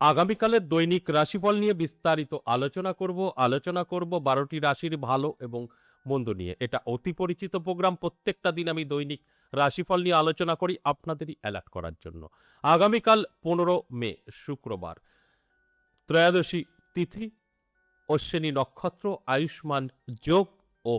আগামীকালের দৈনিক রাশিফল নিয়ে বিস্তারিত আলোচনা করব ১২টি রাশির ভালো এবং মন্দ নিয়ে। এটা অতি পরিচিত প্রোগ্রাম। প্রত্যেকটা দিন আমি দৈনিক রাশিফল নিয়ে আলোচনা করি আপনাদেরই অ্যালার্ট করার জন্য। আগামীকাল ১৫ মে শুক্রবার, ত্রয়োদশী তিথি, অশ্বিনী নক্ষত্র, আয়ুষ্মান যোগ ও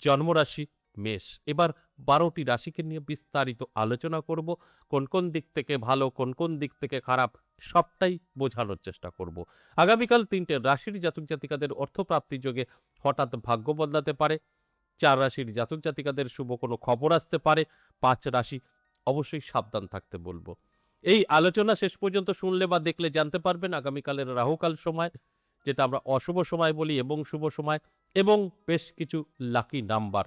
জন্মরাশি মেষ। এবার ১২টি রাশিকে নিয়ে বিস্তারিত আলোচনা করব। কোন কোন দিক থেকে ভালো, কোন কোন দিক থেকে খারাপ, সবটাই বোঝানোর চেষ্টা করব। আগামীকাল ৩টে রাশির জাতক জাতিকাদের অর্থপ্রাপ্তির যোগে হঠাৎ ভাগ্য বদলাতে পারে। ৪ রাশির জাতক জাতিকাদের শুভ কোনো খবর আসতে পারে। ৫ রাশি অবশ্যই সাবধান থাকতে বলব। এই আলোচনা শেষ পর্যন্ত শুনলে বা দেখলে জানতে পারবেন আগামীকালের রাহুকাল সময়, যেটা আমরা অশুভ সময় বলি, এবং শুভ সময়, এবং বেশ কিছু লাকি নাম্বার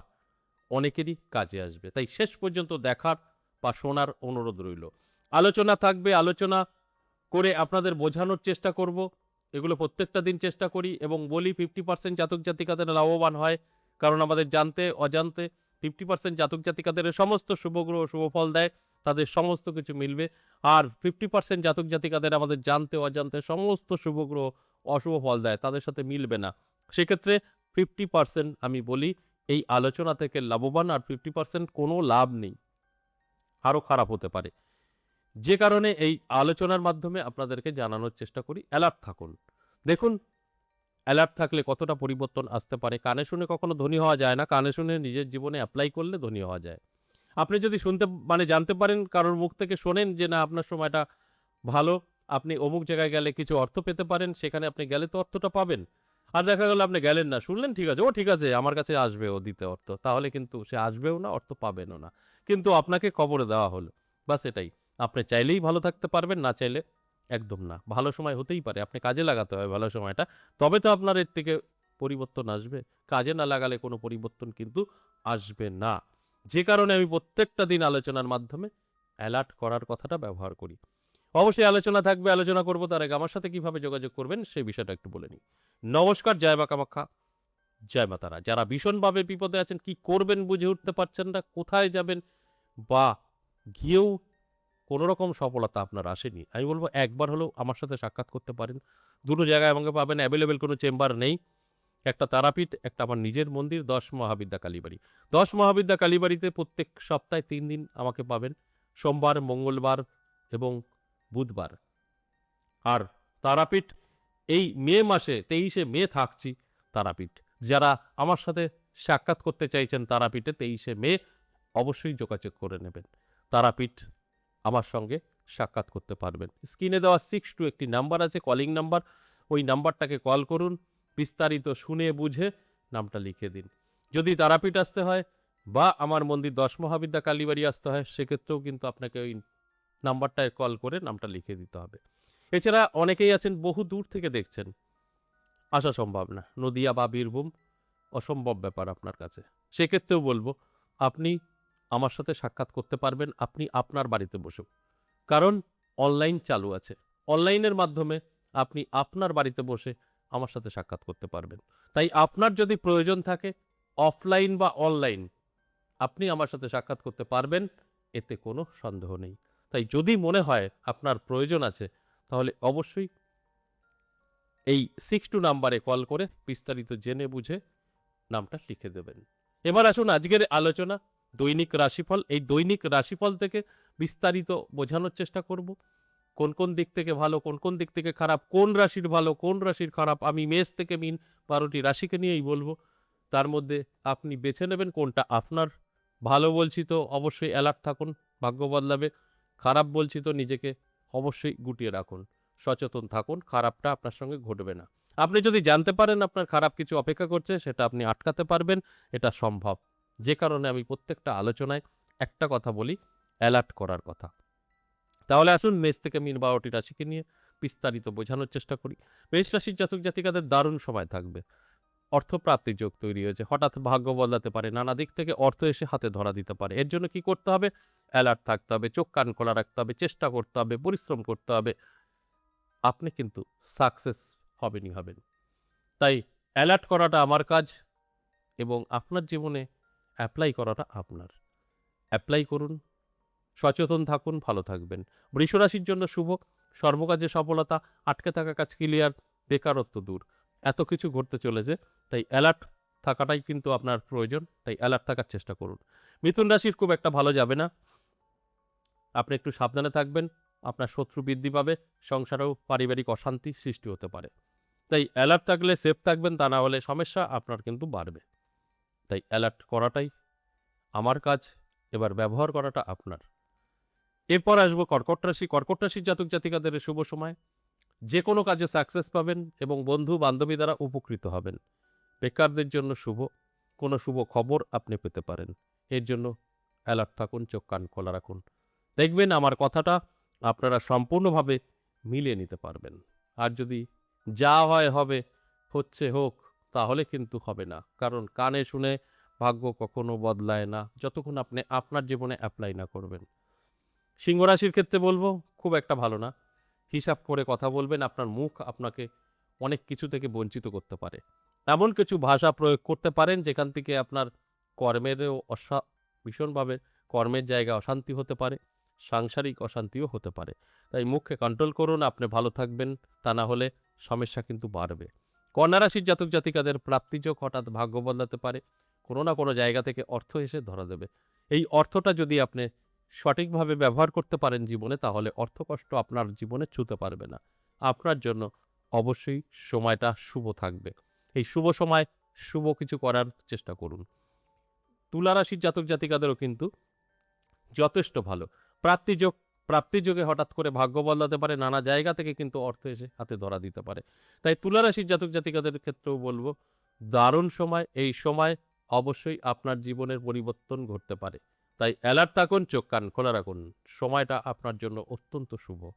অনেকেরই কাজে আসবে। তাই শেষ পর্যন্ত দেখার বা শোনার অনুরোধ রইল। আলোচনা থাকবে, আলোচনা করে আপনাদের বোঝানোর চেষ্টা করব। এগুলো প্রত্যেকটা দিন চেষ্টা করি এবং বলি 50% জাতক জাতিকাদের লাভবান হয়। কারণ আমাদের জানতে অজান্তে 50% জাতক জাতিকাদের সমস্ত শুভ গ্রহ শুভ ফল দেয়, তাদের সমস্ত কিছু মিলবে। আর 50% জাতক জাতিকাদের আমাদের জানতে অজান্তে সমস্ত শুভ গ্রহ অশুভ ফল দেয়, তাদের সাথে মিলবে না। সেক্ষেত্রে 50% আমি বলি এই আলোচনা থেকে লাভবান, আর 50% কোনো লাভ নেই, আরও খারাপ হতে পারে। যে কারণে এই আলোচনার মাধ্যমে আপনাদেরকে জানানোর চেষ্টা করি, অ্যালার্ট থাকুন। দেখুন, অ্যালার্ট থাকলে কতটা পরিবর্তন আসতে পারে। কানে শুনে কখনো ধনী হওয়া যায় না, কানে শুনে নিজের জীবনে অ্যাপ্লাই করলে ধনী হওয়া যায়। আপনি যদি শুনতে জানতে পারেন, কারোর মুখ থেকে শোনেন যে না আপনার সময়টা ভালো, আপনি অমুক জায়গায় গেলে কিছু অর্থ পেতে পারেন, সেখানে আপনি গেলে তো অর্থটা পাবেন। আর দেখা গেল আপনি গেলেন না, শুনলেন ঠিক আছে, ও ঠিক আছে আমার কাছে আসবে ও দিতে অর্থ, তাহলে কিন্তু সে আসবেও না, অর্থ পাবেনও না। কিন্তু আপনাকে কবরে দেওয়া হলো। বাস এটাই। আপনি চাইলেই ভালো থাকতে পারবেন, না চাইলে একদম না। ভালো সময় হতেই পারে, আপনি কাজে লাগাতে হবে ভালো সময়টা। তবে তো আপনার এর থেকে পরিবর্তন আসবে। কাজে না লাগালে কোনো পরিবর্তন কিন্তু আসবে না। যে কারণে আমি প্রত্যেকটা দিন আলোচনার মাধ্যমে অ্যালার্ট করার কথাটা ব্যবহার করি। অবশ্যই আলোচনা থাকবে, আলোচনা করব। তার আগে আমার সাথে কিভাবে যোগাযোগ করবেন সেই বিষয়টা একটু বলে নিই। নমস্কার, জয় মা কামাখ্যা, জয় মা তারা। যারা ভীষণভাবে বিপদে আছেন, কি করবেন বুঝে উঠতে পারছেন না, কোথায় যাবেন, বা গিয়েও কোনো রকম সফলতা আপনার আসেনি, আমি বলব একবার হলেও আমার সাথে সাক্ষাৎ করতে পারেন। দুটো জায়গায় আমাকে পাবেন, অ্যাভেলেবেল কোনো চেম্বার নেই। একটা তারাপীঠ, একটা আমার নিজের মন্দির ১০ মহাবিদ্যা কালীবাড়ি। ১০ মহাবিদ্যা কালীবাড়িতে প্রত্যেক সপ্তাহে ৩ দিন আমাকে পাবেন, সোমবার, মঙ্গলবার এবং বুধবার। আর তারাপীঠ এই মে মাসে ২৩শে মে থাকছি তারাপীঠ। যারা আমার সাথে সাক্ষাৎ করতে চাইছেন তারাপীঠে ২৩শে মে, অবশ্যই যোগাযোগ করে নেবেন। তারাপীঠ আমার সঙ্গে সাক্ষাৎ করতে পারবেন। স্ক্রিনে দেওয়া 62 একটি নাম্বার আছে, কলিং নাম্বার। ওই নাম্বারটাকে কল করুন, বিস্তারিত শুনে বুঝে নামটা লিখে দিন। যদি তারাপীঠ আসতে হয় বা আমার মন্দির ১০ মহাবিদ্যা কালীবাড়ি আসতে হয়, সেক্ষেত্রেও কিন্তু আপনাকে ওই নাম্বারটায় কল করে নামটা লিখে দিতে হবে। এছাড়া অনেকেই আছেন বহু দূর থেকে দেখছেন, আসা সম্ভব না, নদিয়া বা বীরভূম, অসম্ভব ব্যাপার আপনার কাছে। সেক্ষেত্রেও বলবো আপনি আমার সাথে সাক্ষাৎ করতে পারবেন, আপনি আপনার বাড়িতে বসেও। কারণ অনলাইন চালু আছে। অনলাইনের মাধ্যমে আপনি আপনার বাড়িতে বসে আমার সাথে সাক্ষাৎ করতে পারবেন। তাই আপনার যদি প্রয়োজন থাকে, অফলাইন বা অনলাইন, আপনি আমার সাথে সাক্ষাৎ করতে পারবেন, এতে কোনো সন্দেহ নেই। তাই যদি মনে হয় আপনার প্রয়োজন আছে, তাহলে অবশ্যই এই 62 নাম্বারে কল করে বিস্তারিত জেনে বুঝে নামটা লিখে দেবেন। এবার আসুন আজকের আলোচনা, দৈনিক রাশিফল। এই দৈনিক রাশিফল থেকে বিস্তারিত বোঝানোর চেষ্টা করব। কোন কোন দিক থেকে ভালো, কোন কোন দিক থেকে খারাপ, কোন রাশির ভালো, কোন রাশির খারাপ, আমি মেষ থেকে মিন ১২টি রাশিকে নিয়েই বলবো। তার মধ্যে আপনি বেছে নেবেন কোনটা আপনার। ভালো বলছি তো অবশ্যই অ্যালার্ট থাকুন, ভাগ্য বদলাবে। খারাপ বলছি তো নিজেকে অবশ্যই গুটিয়ে রাখুন, সচেতন থাকুন, খারাপটা আপনার সঙ্গে ঘটবে না। আপনি যদি জানতে পারেন আপনার খারাপ কিছু অপেক্ষা করছে, সেটা আপনি আটকাতে পারবেন, এটা সম্ভব। যে কারণে আমি প্রত্যেকটা আলোচনায় একটা কথা বলি, অ্যালার্ট করার কথা। তাহলে আসুন মেষ থেকে মিন ১২টি রাশিকে নিয়ে বিস্তারিত বোঝানোর চেষ্টা করি। মেষ রাশির জাতক জাতিকাদের দারুণ সময় থাকবে। অর্থপ্রাপ্তির যোগ তৈরি হয়েছে, হঠাৎ ভাগ্য বদলাতে পারে, নানা দিক থেকে অর্থ এসে হাতে ধরা দিতে পারে। এর জন্য কি করতে হবে? অ্যালার্ট থাকতে হবে, চোখ কান খোলা রাখতে হবে, চেষ্টা করতে হবে, পরিশ্রম করতে হবে। আপনি কিন্তু সাকসেস হবেনই হবেন। তাই অ্যালার্ট করাটা আমার কাজ এবং আপনার জীবনে অ্যাপ্লাই করাটা আপনার। অ্যাপ্লাই করুন, সচেতন থাকুন, ভালো থাকবেন। বৃষ রাশির জন্য শুভ, সর্বকাজে সফলতা, আটকে থাকা কাজ ক্লিয়ার, বেকারত্ব দূর। এত কিছু ঘটতে চলেছে, তাই অ্যালার্ট থাকাটাই কিন্তু আপনার প্রয়োজন, তাই অ্যালার্ট থাকার চেষ্টা করুন। মিথুন রাশির খুব একটা ভালো যাবে না, আপনি একটু সাবধানে থাকবেন, আপনার শত্রু বৃদ্ধি পাবে, সংসারেও পারিবারিক অশান্তি সৃষ্টি হতে পারে। তাই অ্যালার্ট থাকলে সেফ থাকবেন, তা না হলে সমস্যা আপনার কিন্তু বাড়বে। তাই অ্যালার্ট করাটাই আমার কাজ, এবার ব্যবহার করাটা আপনার। এরপর আসবো কর্কট রাশি। কর্কট রাশির জাতক জাতিকাদের শুভ সময়, যে কোনো কাজে সাকসেস পাবেন এবং বন্ধু বান্ধবী দ্বারা উপকৃত হবেন। বেকারদের জন্য শুভ, কোনো শুভ খবর আপনি পেতে পারেন। এর জন্য অ্যালার্ট থাকুন, চোখ কান খোলা রাখুন। দেখবেন আমার কথাটা আপনারা সম্পূর্ণভাবে মিলিয়ে নিতে পারবেন। আর যদি যা হয় হবে, হচ্ছে হোক, তাহলে কিন্তু হবে না। কারণ কানে শুনে ভাগ্য কখনো বদলায় না, যতক্ষণ আপনি আপনার জীবনে অ্যাপ্লাই না করবেন। সিংহ রাশির ক্ষেত্রে বলবো খুব একটা ভালো না। হিসাব করে কথা বলবেন, আপনার মুখ আপনাকে অনেক কিছু থেকে বঞ্চিত করতে পারে। এমন কিছু ভাষা প্রয়োগ করতে পারেন যেখান থেকে আপনার কর্মেরও ভীষণভাবে কর্মের জায়গায় অশান্তি হতে পারে, সাংসারিক অশান্তিও হতে পারে। তাই মুখকে কন্ট্রোল করুন, আপনি ভালো থাকবেন, তা না হলে সমস্যা কিন্তু বাড়বে। কন্যা রাশির জাতক জাতিকাদের প্রাপ্তিযোগ হঠাৎ ভাগ্য বদলাতে পারে, কোনো না কোনো জায়গা থেকে অর্থ এসে ধরা দেবে। এই অর্থটা যদি আপনি সঠিকভাবে ব্যবহার করতে পারেন জীবনে, তাহলে অর্থকষ্ট আপনার জীবনে ছুঁতে পারবে না। আপনার জন্য অবশ্যই সময়টা শুভ থাকবে। এই শুভ সময় শুভ কিছু করার চেষ্টা করুন। তুলা রাশির জাতক জাতিকাদেরও কিন্তু যথেষ্ট ভালো। প্রাপ্তিযোগ, প্রাপ্তিযোগে হঠাৎ করে ভাগ্য বদলাতে পারে, নানা জায়গা থেকে কিন্তু অর্থ এসে হাতে ধরা দিতে পারে। তাই তুলা রাশির জাতক জাতিকাদের ক্ষেত্রেও বলবো দারুণ সময়। এই সময় অবশ্যই আপনার জীবনের পরিবর্তন ঘটতে পারে। তাই অ্যালার্ট থাকুন, চোখ কান খোলা রাখুন। সময়টা আপনার জন্য অত্যন্ত শুভ।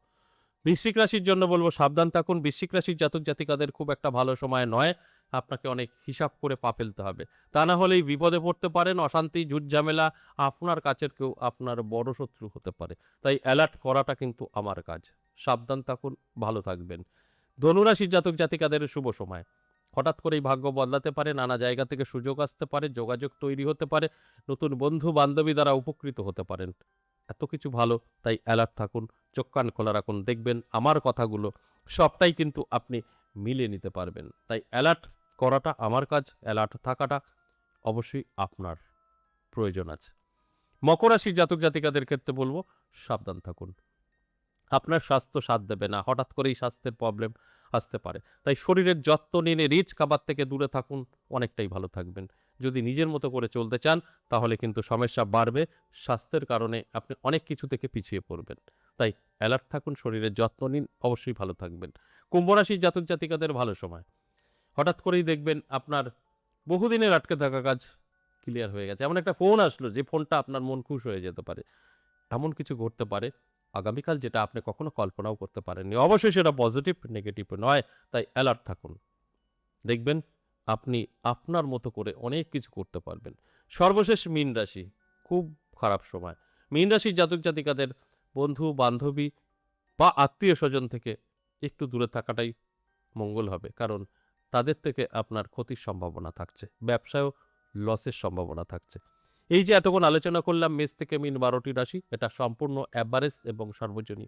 বৃশ্চিক রাশির জন্য বলবো সাবধান থাকুন। বৃশ্চিক রাশির জাতক জাতিকাদের খুব একটা ভালো সময় নয়। আপনাকে অনেক হিসাব করে পা ফেলতে হবে। তা না হলেই বিপদে পড়তে পারেন, অশান্তি, ঝুট-ঝামেলা, আপনার কাছের কেউ আপনার বড় শত্রু হতে পারে। তাই অ্যালার্ট করাটা কিন্তু আমার কাজ। সাবধান থাকুন, ভালো থাকবেন। ধনুরাশির জাতক জাতিকাদের শুভ সময়। হঠাৎ করেই ভাগ্য বদলাতে পারে, নানা জায়গা থেকে সুযোগ আসতে পারে, যোগাযোগ তৈরি হতে পারে, নতুন বন্ধু বান্ধবী দ্বারা উপকৃত হতে পারেন। এত কিছু ভালো, তাই অ্যালার্ট থাকুন, চোখ কান খোলা রাখুন। দেখবেন আমার কথাগুলো সবটাই কিন্তু আপনি মিলিয়ে নিতে পারবেন। তাই অ্যালার্ট করাটা আমার কাজ, অ্যালার্ট থাকাটা অবশ্যই আপনার প্রয়োজন আছে। মকর রাশির জাতক জাতিকাদের ক্ষেত্রে বলবো সাবধান থাকুন। আপনার স্বাস্থ্য সাথ দেবে না, হঠাৎ করেই স্বাস্থ্যের প্রবলেম আসতে পারে। তাই শরীরের যত্ন নিন, রিচ খাবার থেকে দূরে থাকুন, অনেকটাই ভালো থাকবেন। যদি নিজের মতো করে চলতে চান, তাহলে কিন্তু সমস্যা বাড়বে। স্বাস্থ্যের কারণে আপনি অনেক কিছু থেকে পিছিয়ে পড়বেন। তাই অ্যালার্ট থাকুন, শরীরের যত্ন নিন, অবশ্যই ভালো থাকবেন। কুম্ভ রাশির জাতক জাতিকাদের ভালো সময়। হঠাৎ করেই দেখবেন আপনার বহুদিনের আটকে থাকা কাজ ক্লিয়ার হয়ে গেছে। এমন একটা ফোন আসলো যে ফোনটা আপনার মন খুশ হয়ে যেতে পারে। এমন কিছু ঘটতে পারে আগামীকাল, যেটা আপনি কখনো কল্পনাও করতে পারেননি। অবশ্যই সেটা পজিটিভ, নেগেটিভ নয়। তাই অ্যালার্ট থাকুন। দেখবেন আপনি আপনার মতো করে অনেক কিছু করতে পারবেন। সর্বশেষ মীন রাশি, খুব খারাপ সময়। মীন রাশির জাতক জাতিকাদের বন্ধু বান্ধবী বা আত্মীয় স্বজন থেকে একটু দূরে থাকাটাই মঙ্গল হবে, কারণ তাদের থেকে আপনার ক্ষতির সম্ভাবনা থাকছে, ব্যবসায়ও লসের সম্ভাবনা থাকছে। এই যে এতক্ষণ আলোচনা করলাম মেষ থেকে মীন 12টি রাশি, এটা সম্পূর্ণ অ্যাভারেজ এবং সর্বজনীন।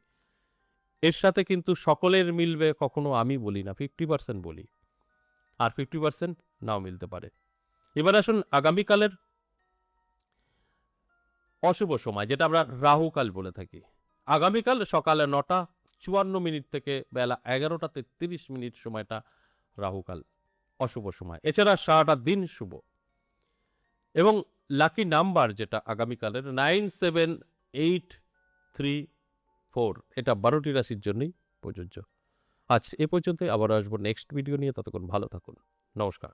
এর সাথে কিন্তু সকলের মিলবে কখনো আমি বলি না, 50% বলি, আর 50% নাও মিলতে পারে। এবার আসুন আগামীকালের অশুভ সময়, যেটা আমরা রাহুকাল বলে থাকি। আগামীকাল সকালে 9:54 থেকে বেলা 11:33 সময়টা রাহুকাল, অশুভ সময়। এছাড়া সারাটা দিন শুভ। এবং লাকি নাম্বার যেটা আগামীকালের 97834, এটা 12টি রাশির জন্যই প্রযোজ্য। আজ এ পর্যন্তই, আবার আসবো নেক্সট ভিডিও নিয়ে। ততক্ষণ ভালো থাকুন। নমস্কার।